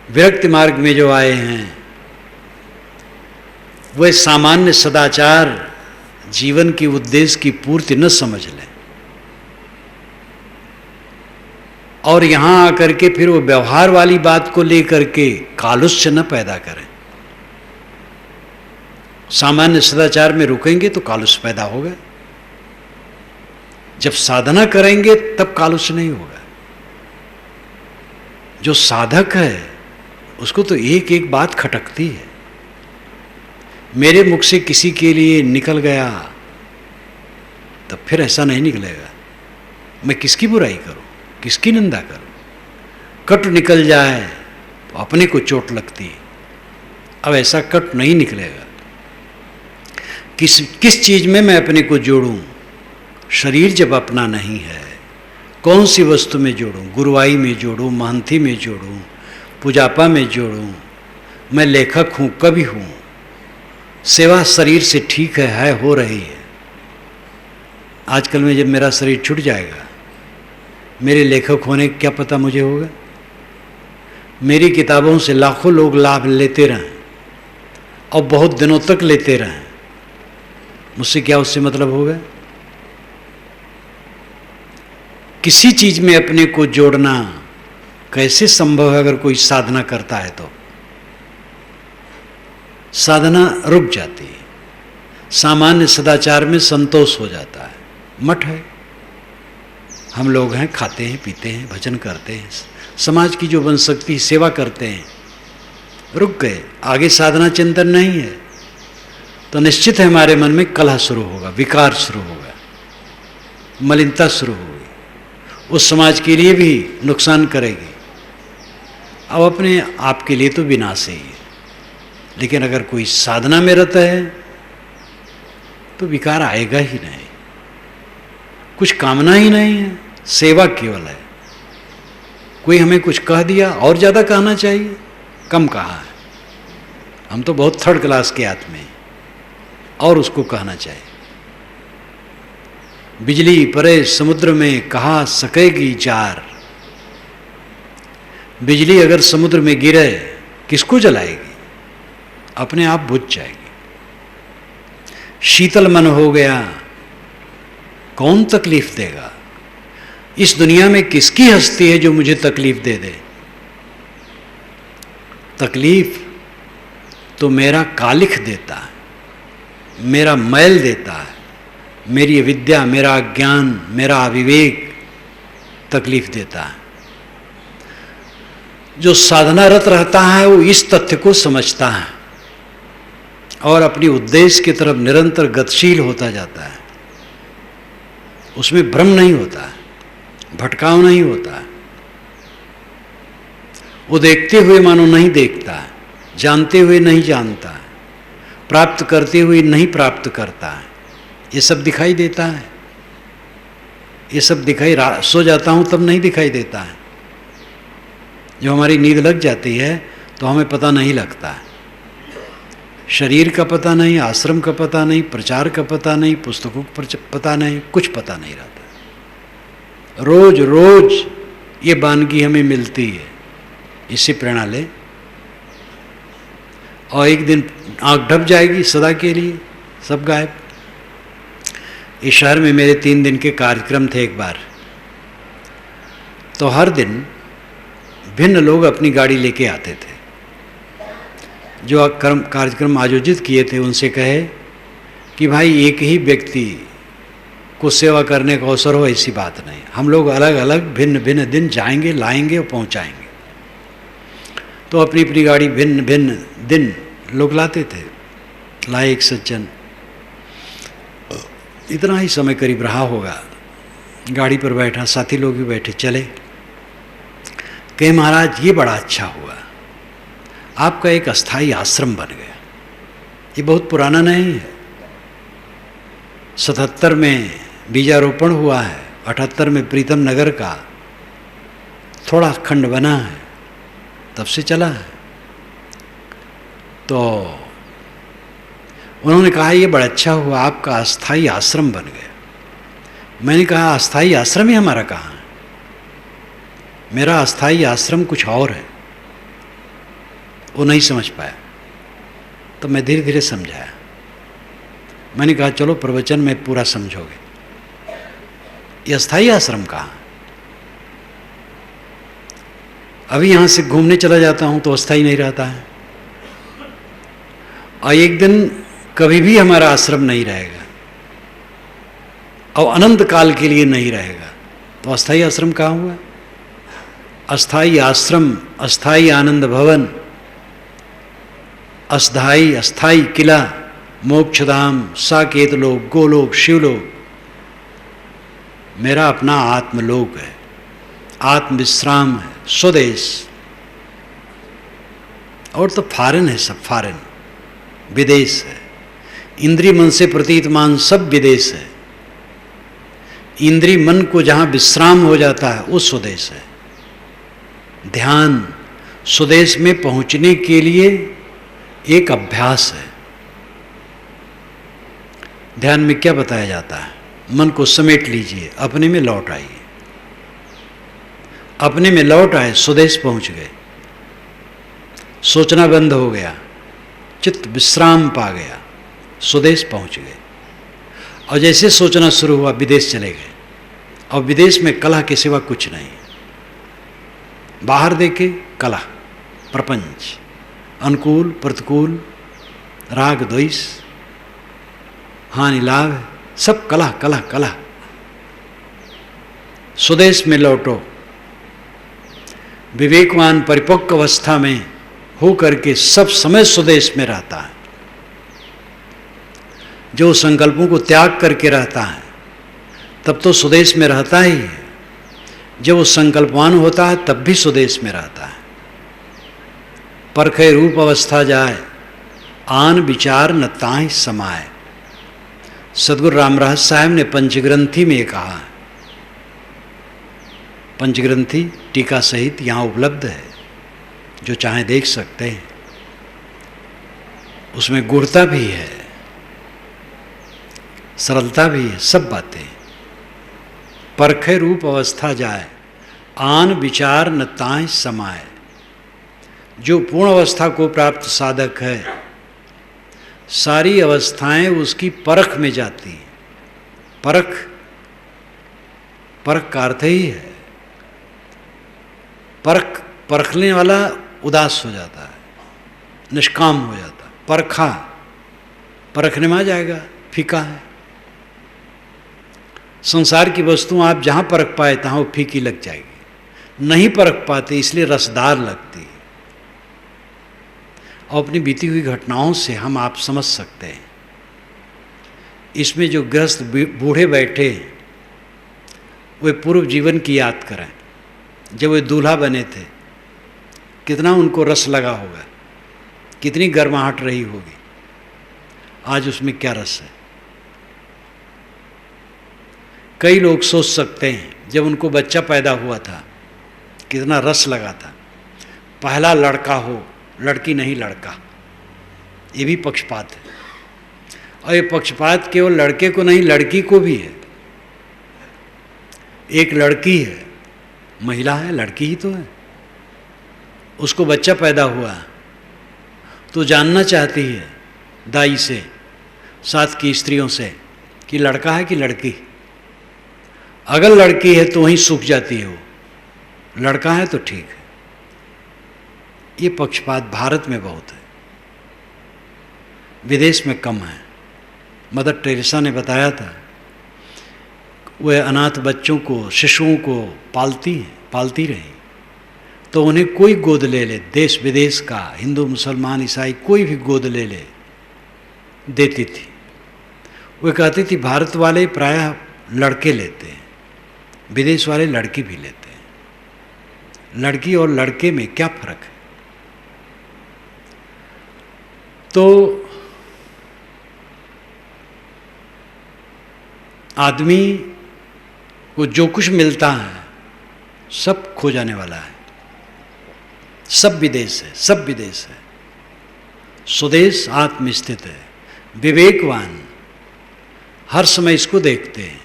विरक्ति मार्ग में जो आए हैं वह सामान्य सदाचार जीवन के उद्देश्य की पूर्ति न समझ लें और यहाँ आकर के फिर वो व्यवहार वाली बात को लेकर के कालुष्य न पैदा करें। सामान्य सदाचार में रुकेंगे तो कालुष्य पैदा होगा, जब साधना करेंगे तब कालुष्य नहीं होगा। जो साधक है उसको तो एक एक बात खटकती है। मेरे मुख से किसी के लिए निकल गया तब फिर ऐसा नहीं निकलेगा। मैं किसकी बुराई करूं, किसकी निंदा करूं? कट निकल जाए तो अपने को चोट लगती है। अब ऐसा कट नहीं निकलेगा। किस चीज में मैं अपने को जोड़ूं? शरीर जब अपना नहीं है, कौन सी वस्तु में जोड़ूं? गुरुवाई में जोड़ूं, महंती में जोड़ूं, पूजापा में जोड़ूं? मैं लेखक हूं, कवि हूं, सेवा शरीर से ठीक है हो रही है। आजकल में जब मेरा शरीर छूट जाएगा, मेरे लेखक होने क्या पता मुझे होगा? मेरी किताबों से लाखों लोग लाभ लेते रहें और बहुत दिनों तक लेते रहें, मुझसे क्या उससे मतलब होगा? किसी चीज में अपने को जोड़ना कैसे संभव है? अगर कोई साधना करता है तो साधना रुक जाती है, सामान्य सदाचार में संतोष हो जाता है। मठ है, हम लोग हैं, खाते हैं, पीते हैं, भजन करते हैं, समाज की जो बन सकती है सेवा करते हैं, रुक गए, आगे साधना चिंतन नहीं है तो निश्चित है हमारे मन में कलह शुरू होगा, विकार शुरू होगा, मलिनता शुरू होगी, उस समाज के लिए भी नुकसान करेगी। अब अपने आप के लिए तो विनाश ही है, लेकिन अगर कोई साधना में रहता है तो विकार आएगा ही नहीं, कुछ कामना ही नहीं है, सेवा केवल है। कोई हमें कुछ कह दिया और ज़्यादा कहना चाहिए, कम कहा है। हम तो बहुत थर्ड क्लास के आदमी हैं और उसको कहना चाहिए। बिजली परे समुद्र में कहा सकेगी जार। बिजली अगर समुद्र में गिरे किसको जलाएगी? अपने आप बुझ जाएगी। शीतल मन हो गया, कौन तकलीफ देगा? इस दुनिया में किसकी हस्ती है जो मुझे तकलीफ दे दे? तकलीफ तो मेरा कालिख देता है, मेरा मैल देता है, मेरी विद्या, मेरा ज्ञान, मेरा अविवेक तकलीफ देता है। जो साधनारत रहता है वो इस तथ्य को समझता है और अपनी उद्देश्य की तरफ निरंतर गतिशील होता जाता है। उसमें भ्रम नहीं होता है, भटकाव नहीं होता है। वो देखते हुए मानो नहीं देखता है, जानते हुए नहीं जानता है, प्राप्त करते हुए नहीं प्राप्त करता है। ये सब दिखाई देता है, ये सब दिखाई, सो जाता हूँ तब नहीं दिखाई देता है। जब हमारी नींद लग जाती है तो हमें पता नहीं लगता है। शरीर का पता नहीं, आश्रम का पता नहीं, प्रचार का पता नहीं, पुस्तकों का पता नहीं, कुछ पता नहीं रहता। रोज रोज ये वानगी हमें मिलती है, इससे प्रेरणा ले। और एक दिन आँख ढप जाएगी सदा के लिए, सब गायब। इस शहर में मेरे 3 दिन के कार्यक्रम थे एक बार, तो हर दिन भिन्न लोग अपनी गाड़ी लेके आते थे। जो कार्यक्रम आयोजित किए थे उनसे कहे कि भाई एक ही व्यक्ति को सेवा करने का अवसर हो, ऐसी बात नहीं। हम लोग अलग अलग भिन्न भिन्न दिन जाएंगे, लाएंगे और पहुंचाएंगे। तो अपनी अपनी गाड़ी भिन्न भिन्न दिन लोग लाते थे। लाए एक सज्जन, इतना ही समय करीब रहा होगा, गाड़ी पर बैठा, साथी लोग भी बैठे, चले। कहे महाराज ये बड़ा अच्छा हुआ, आपका एक अस्थाई आश्रम बन गया। ये बहुत पुराना नहीं है, 77 में बीजारोपण हुआ है, 78 में प्रीतम नगर का थोड़ा खंड बना है, तब से चला है। तो उन्होंने कहा ये बड़ा अच्छा हुआ, आपका अस्थाई आश्रम बन गया। मैंने कहा अस्थाई आश्रम ही हमारा कहाँ है? मेरा अस्थाई आश्रम कुछ और है। वो नहीं समझ पाया, तो मैं धीरे धीरे समझाया। मैंने कहा चलो प्रवचन में पूरा समझोगे। ये अस्थाई आश्रम कहाँ? अभी यहाँ से घूमने चला जाता हूँ तो अस्थाई नहीं रहता है, और एक दिन कभी भी हमारा आश्रम नहीं रहेगा और अनंत काल के लिए नहीं रहेगा। तो अस्थाई आश्रम कहाँ हुआ? अस्थाई आश्रम, अस्थाई आनंद भवन, अस्थाई किला, मोक्षधाम, साकेत लोक, गोलोक, शिवलोक मेरा अपना आत्मलोक है, आत्म विश्राम है, स्वदेश। और तो फॉरेन है, सब फॉरेन, विदेश है। इंद्रिय मन से प्रतीतमान सब विदेश है। इंद्रिय मन को जहाँ विश्राम हो जाता है वो स्वदेश है। ध्यान स्वदेश में पहुँचने के लिए एक अभ्यास है। ध्यान में क्या बताया जाता है? मन को समेट लीजिए, अपने में लौट आइए। अपने में लौट आए, स्वदेश पहुंच गए, सोचना बंद हो गया, चित्त विश्राम पा गया, स्वदेश पहुंच गए। और जैसे सोचना शुरू हुआ विदेश चले गए, और विदेश में कला के सिवा कुछ नहीं। बाहर देखे कला, प्रपंच, अनुकूल प्रतिकूल, राग द्वेष, हानि लाभ, सब कला कला कला। स्वदेश में लौटो। विवेकवान परिपक्व अवस्था में हो करके सब समय स्वदेश में रहता है। जो संकल्पों को त्याग करके रहता है तब तो स्वदेश में रहता ही है। जब वो संकल्पवान होता है तब भी स्वदेश में रहता है। परखे रूप अवस्था जाए, आन विचार न ताहि समाए। सदगुरु रामराज साहब ने पंचग्रंथी में कहा। पंचग्रंथी टीका सहित यहाँ उपलब्ध है, जो चाहे देख सकते हैं। उसमें गुणता भी है, सरलता भी है, सब बातें। परखे रूप अवस्था जाए, आन विचार न ताहि समाए। जो पूर्ण अवस्था को प्राप्त साधक है, सारी अवस्थाएं उसकी परख में जाती हैं। परख, परख का अर्थ ही है परख। परखने वाला उदास हो जाता है, निष्काम हो जाता है। परखा, परखने में आ जाएगा, फीका है। संसार की वस्तुएं आप जहाँ परख पाए तहाँ वो फीकी लग जाएगी, नहीं परख पाते इसलिए रसदार लगती है। और अपनी बीती हुई घटनाओं से हम आप समझ सकते हैं। इसमें जो गृहस्थ बूढ़े बैठे वे पूर्व जीवन की याद करें, जब वे दूल्हा बने थे कितना उनको रस लगा होगा, कितनी गर्माहट रही होगी। आज उसमें क्या रस है? कई लोग सोच सकते हैं जब उनको बच्चा पैदा हुआ था कितना रस लगा था। पहला लड़का हो, लड़की नहीं लड़का, ये भी पक्षपात है। और ये पक्षपात केवल लड़के को नहीं, लड़की को भी है। एक लड़की है, महिला है, लड़की ही तो है, उसको बच्चा पैदा हुआ तो जानना चाहती है दाई से, साथ की स्त्रियों से कि लड़का है कि लड़की। अगर लड़की है तो वहीं सूख जाती है वो, लड़का है तो ठीक है। ये पक्षपात भारत में बहुत है, विदेश में कम है। मदर टेरेसा ने बताया था वह अनाथ बच्चों को, शिशुओं को पालती रही, तो उन्हें कोई गोद ले ले, देश विदेश का, हिंदू मुसलमान ईसाई कोई भी गोद ले ले, देती थी। वह कहती थी भारत वाले प्रायः लड़के लेते हैं, विदेश वाले लड़की भी लेते हैं। लड़की और लड़के में क्या फर्क है? तो आदमी को जो कुछ मिलता है सब खो जाने वाला है, सब विदेश है, सब विदेश है। स्वदेश आत्म स्थित है। विवेकवान हर समय इसको देखते हैं।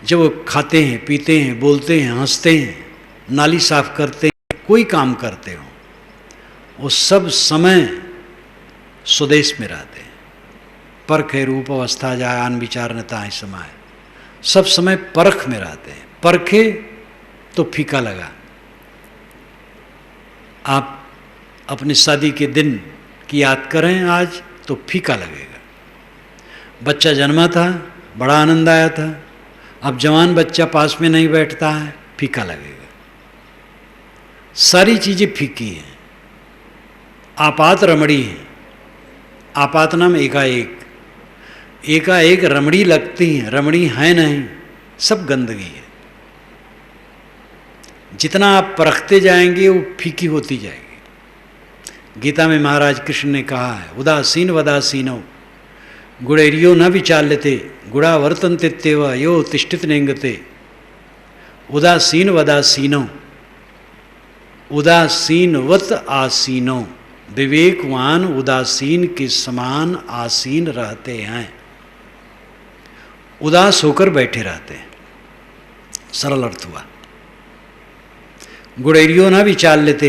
जब वो खाते हैं, पीते हैं, बोलते हैं, हंसते हैं, नाली साफ करते हैं, कोई काम करते हो, वो सब समय स्वदेश में रहते हैं। परखे रूप अवस्था जाए आन विचार नता है समाय, सब समय परख में रहते हैं। परखे तो फीका लगा। आप अपनी शादी के दिन की याद करें आज तो फीका लगेगा। बच्चा जन्मा था, बड़ा आनंद आया था, अब जवान बच्चा पास में नहीं बैठता है, फीका लगेगा। सारी चीज़ें फीकी हैं। आपात रमणी है, आपात नाम एकाएक, एकाएक रमणी लगती हैं, रमणी है नहीं, सब गंदगी है। जितना आप परखते जाएंगे वो फीकी होती जाएगी। गीता में महाराज कृष्ण ने कहा है उदासीन वदासीनो गुणेरियो न विचाल्यते गुणा वर्तन्ते तेव यो तिष्ठित नेंगते। उदासीन वदासीनो, उदासीनवत आसीनो, विवेकवान उदासीन के समान आसीन रहते हैं, उदास होकर बैठे रहते हैं। सरल अर्थ हुआ। गुणेरियो ना विचार लेते,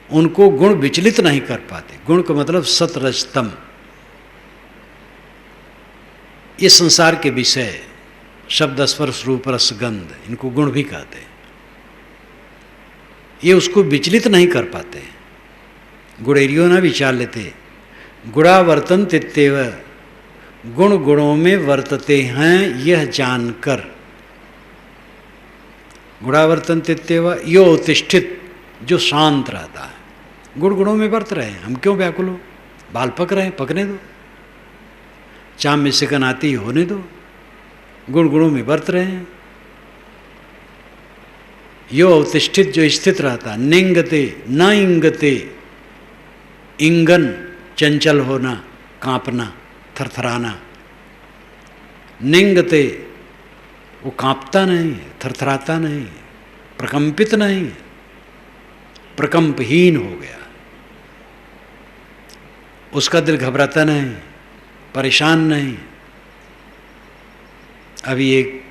उनको गुण विचलित नहीं कर पाते। गुण का मतलब सत रज तम। ये संसार के विषय शब्द स्पर्श रूप रस गंध, इनको गुण भी कहते हैं। ये उसको विचलित नहीं कर पाते। गुणेरियो ना विचार लेते, गुणा वर्तन्ते तेव, गुण गुणों में वर्तते हैं यह जानकर। गुणावर्तन्ते तेव यो उत्तिष्ठित, जो शांत रहता है। गुण गुणों में वर्त रहे हैं, हम क्यों व्याकुल हो? बाल पक रहे हैं, पकने दो। चाम में सिकन आती होने दो। गुण गुणों में वर्त रहे हैं। यो उत्तिष्ठित, जो स्थित रहता। निंगते न इंगते, इंगन चंचल होना, कांपना, थरथराना। निंगते, वो कांपता नहीं है, थरथराता नहीं है, प्रकंपित नहीं है, प्रकंपहीन हो गया। उसका दिल घबराता नहीं, परेशान नहीं। अभी एक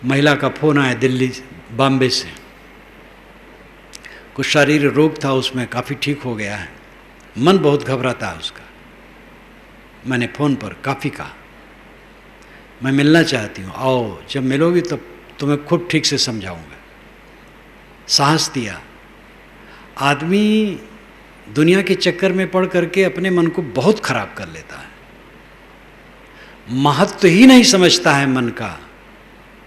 महिला का फोन आया दिल्ली बॉम्बे से, कुछ शारीरिक रोग था उसमें, काफ़ी ठीक हो गया है, मन बहुत घबराता है उसका। मैंने फ़ोन पर काफ़ी कहा मैं मिलना चाहती हूँ, आओ, जब मिलोगी तब तुम्हें खूब ठीक से समझाऊंगा। साहस दिया। आदमी दुनिया के चक्कर में पड़ करके अपने मन को बहुत खराब कर लेता है। महत्व ही नहीं समझता है मन का।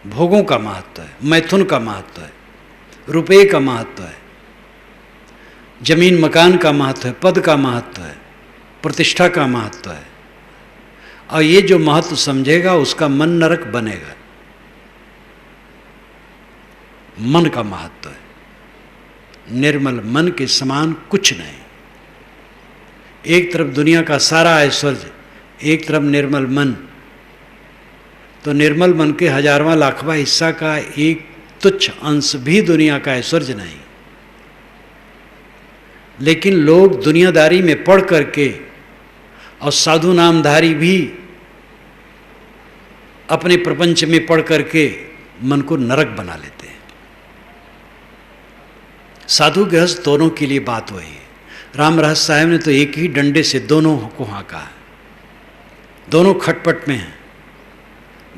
भोगों का महत्व है, मैथुन का महत्व है, रुपये का महत्व है, जमीन मकान का महत्व है, पद का महत्व है, प्रतिष्ठा का महत्व है। और ये जो महत्व समझेगा उसका मन नरक बनेगा। मन का महत्व है, निर्मल मन के समान कुछ नहीं। एक तरफ दुनिया का सारा ऐश्वर्य, एक तरफ निर्मल मन। तो निर्मल मन के हजारवां लाखवां हिस्सा का एक तुच्छ अंश भी दुनिया का ऐश्वर्य नहीं। लेकिन लोग दुनियादारी में पढ़ करके और साधु नामधारी भी अपने प्रपंच में पढ़ करके मन को नरक बना लेते हैं। साधु गृहस्थ दोनों के लिए बात वही है। राम रहस्य साहब ने तो एक ही डंडे से दोनों को हाँका है। दोनों खटपट में हैं,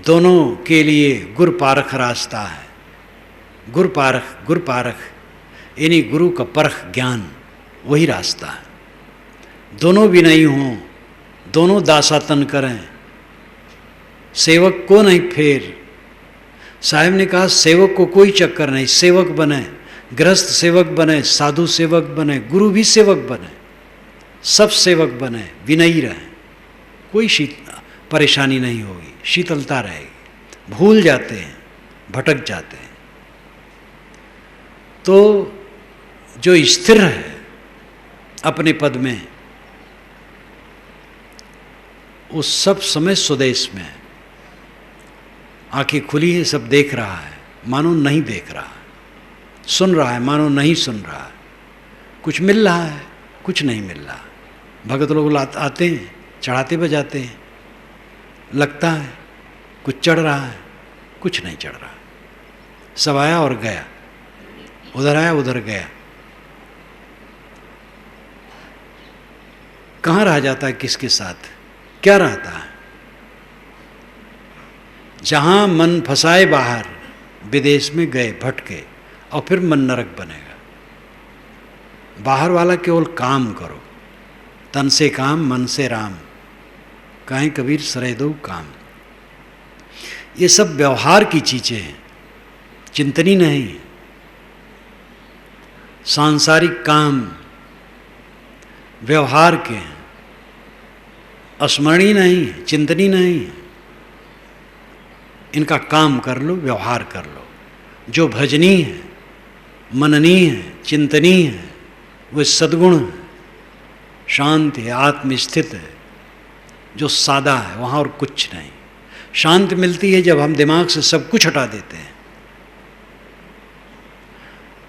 दोनों के लिए गुर पारख रास्ता है। गुर पारख यानी गुरु का परख ज्ञान, वही रास्ता है। दोनों विनयी हों, दोनों दासातन करें, सेवक को नहीं फेर। साहब ने कहा सेवक को कोई चक्कर नहीं, सेवक बने, गृहस्थ सेवक बने, साधु सेवक बने, गुरु भी सेवक बने, सब सेवक बने, विनयी रहें, कोई परेशानी नहीं होगी, शीतलता रहेगी। भूल जाते हैं, भटक जाते हैं। तो जो स्थिर है अपने पद में, वो सब समय स्वदेश में है। आंखें खुली है, सब देख रहा है मानो नहीं देख रहा, सुन रहा है मानो नहीं सुन रहा, कुछ मिल रहा है कुछ नहीं मिल रहा। भगत लोग आते हैं, चढ़ाते बजाते हैं, लगता है कुछ चढ़ रहा है, कुछ नहीं चढ़ रहा। सब आया और गया, उधर आया उधर गया। कहाँ रह जाता है, किसके साथ क्या रहता है? जहाँ मन फंसाए बाहर, विदेश में गए भटके, और फिर मन नरक बनेगा। बाहर वाला केवल काम करो, तन से काम मन से राम, कहें कबीर सरे दो काम। ये सब व्यवहार की चीज़ें हैं, चिंतनी नहीं। सांसारिक काम व्यवहार के हैं, स्मरणी नहीं, चिंतनी नहीं। इनका काम कर लो, व्यवहार कर लो। जो भजनी है, मननी है, चिंतनी है, वो सद्गुण है, शांति है, आत्मस्थित है, जो सादा है, वहाँ और कुछ नहीं। शांति मिलती है जब हम दिमाग से सब कुछ हटा देते हैं।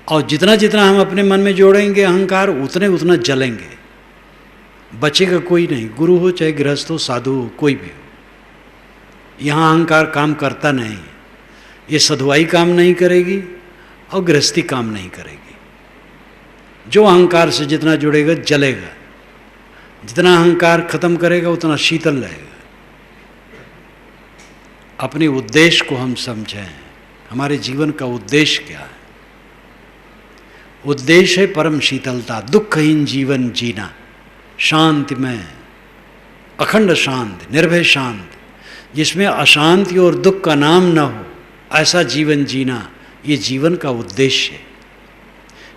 और जितना जितना हम अपने मन में जोड़ेंगे अहंकार, उतने उतना जलेंगे, बचेगा कोई नहीं। गुरु हो चाहे गृहस्थ हो, साधु हो, कोई भी हो। यहाँ अहंकार काम करता नहीं, ये सधुआई काम नहीं करेगी और गृहस्थी काम नहीं करेगी। जो अहंकार से जितना जुड़ेगा जलेगा, जितना अहंकार खत्म करेगा उतना शीतल रहेगा। अपने उद्देश्य को हम समझें, हमारे जीवन का उद्देश्य क्या है? उद्देश्य है परम शीतलता, दुखहीन जीवन जीना, शांति में, अखंड शांत, निर्भय शांत, जिसमें अशांति और दुख का नाम न हो, ऐसा जीवन जीना, ये जीवन का उद्देश्य है।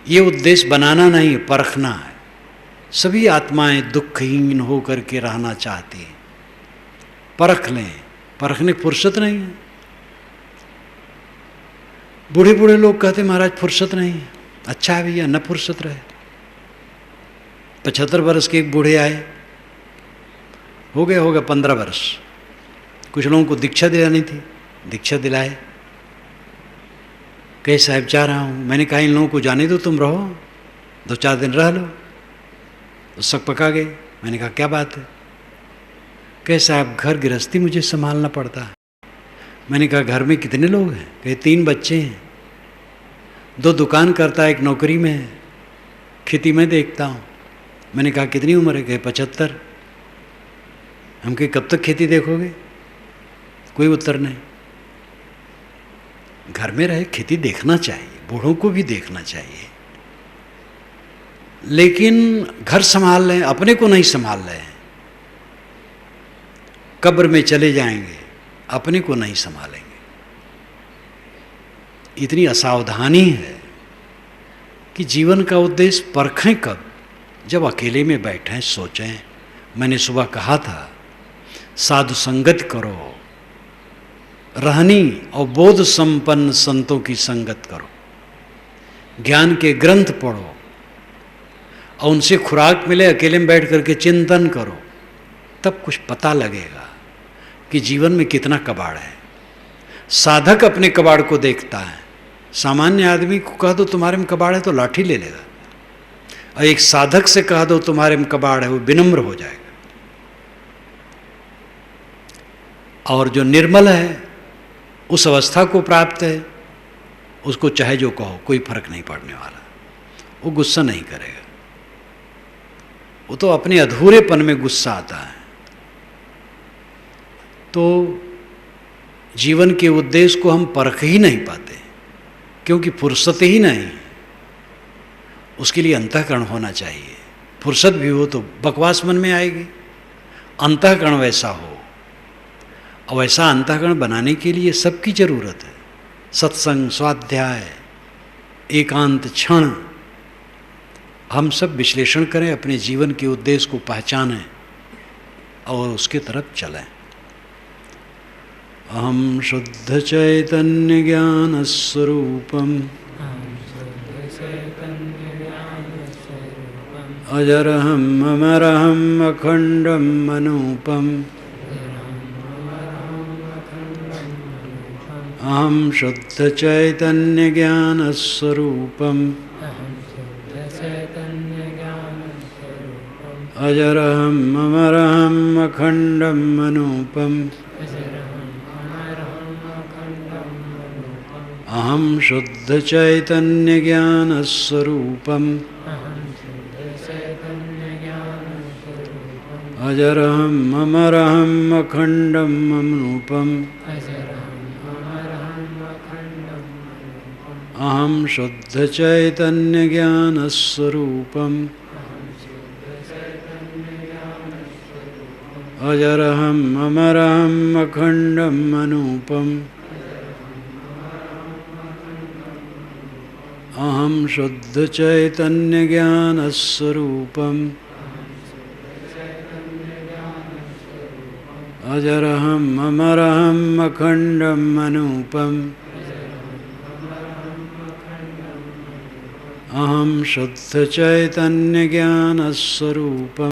ये उद्देश्य बनाना नहीं, परखना है। सभी आत्माएं दुखहीन हो करके रहना चाहती हैं, परख लें। परखने की फुर्सत नहीं है। बूढ़े बूढ़े लोग कहते महाराज फुर्सत नहीं है। अच्छा है भैया, न फुर्सत रहे। 75 वर्ष के एक बूढ़े आए, हो गया 15 वर्ष। कुछ लोगों को दीक्षा दिलानी थी, दीक्षा दिलाए। कहे साहब जा रहा हूँ। मैंने कहा इन लोगों को जाने दो, तुम रहो, 2-4 दिन रह लो। तो शक पका गए। मैंने कहा क्या बात है? कहे साहब घर गृहस्थी मुझे संभालना पड़ता है। मैंने कहा घर में कितने लोग हैं? कहे 3 बच्चे हैं, 2 दुकान करता है, 1 नौकरी में है, खेती में देखता हूँ। मैंने कहा कितनी उम्र है? कहे 75। हम कहे कब तक खेती देखोगे? कोई उत्तर नहीं। घर में रहे खेती देखना चाहिए, बूढ़ों को भी देखना चाहिए, लेकिन घर संभाल लें, अपने को नहीं संभाल रहे हैं। कब्र में चले जाएंगे, अपने को नहीं संभालेंगे। इतनी असावधानी है कि जीवन का उद्देश्य परखें कब? जब अकेले में बैठें, सोचें। मैंने सुबह कहा था, साधु संगत करो, रहनी और बोध संपन्न संतों की संगत करो, ज्ञान के ग्रंथ पढ़ो और उनसे खुराक मिले, अकेले में बैठ करके चिंतन करो, तब कुछ पता लगेगा कि जीवन में कितना कबाड़ है। साधक अपने कबाड़ को देखता है, सामान्य आदमी को कह दो तुम्हारे में कबाड़ है तो लाठी ले लेगा, और एक साधक से कह दो तुम्हारे में कबाड़ है, वो विनम्र हो जाएगा। और जो निर्मल है, उस अवस्था को प्राप्त है, उसको चाहे जो कहो कोई फर्क नहीं पड़ने वाला, वो गुस्सा नहीं करेगा। वो तो अपने अधूरेपन में गुस्सा आता है। तो जीवन के उद्देश्य को हम परख ही नहीं पाते, क्योंकि फुर्सत ही नहीं। उसके लिए अंतःकरण होना चाहिए। फुर्सत भी हो तो बकवास मन में आएगी। अंतःकरण वैसा हो, और वैसा अंतःकरण बनाने के लिए सबकी जरूरत है। सत्संग, स्वाध्याय, एकांत क्षण, हम सब विश्लेषण करें, अपने जीवन के उद्देश्य को पहचानें और उसके तरफ चलें। अहम शुद्ध चैतन्य ज्ञान स्वरूपम अजरहम अमरहम अखंडम अनूपम अहम शुद्ध चैतन्य ज्ञान स्वरूपम अजरहम अमरहम अखंडम अनूपम अहम शुद्ध चैतन्य ज्ञान स्वरूपम अजरहम अमरहम अखंडम अनूपम अहम शुद्ध चैतन्य ज्ञान स्वरूपम अजरहम अमरहम अखंडम अनूपम अहम शुद्ध चैतन्य ज्ञान स्वरूपम अजरहम अमरहम अखंडम अनूपम अहम शुद्ध चैतन्य ज्ञान स्वरूपम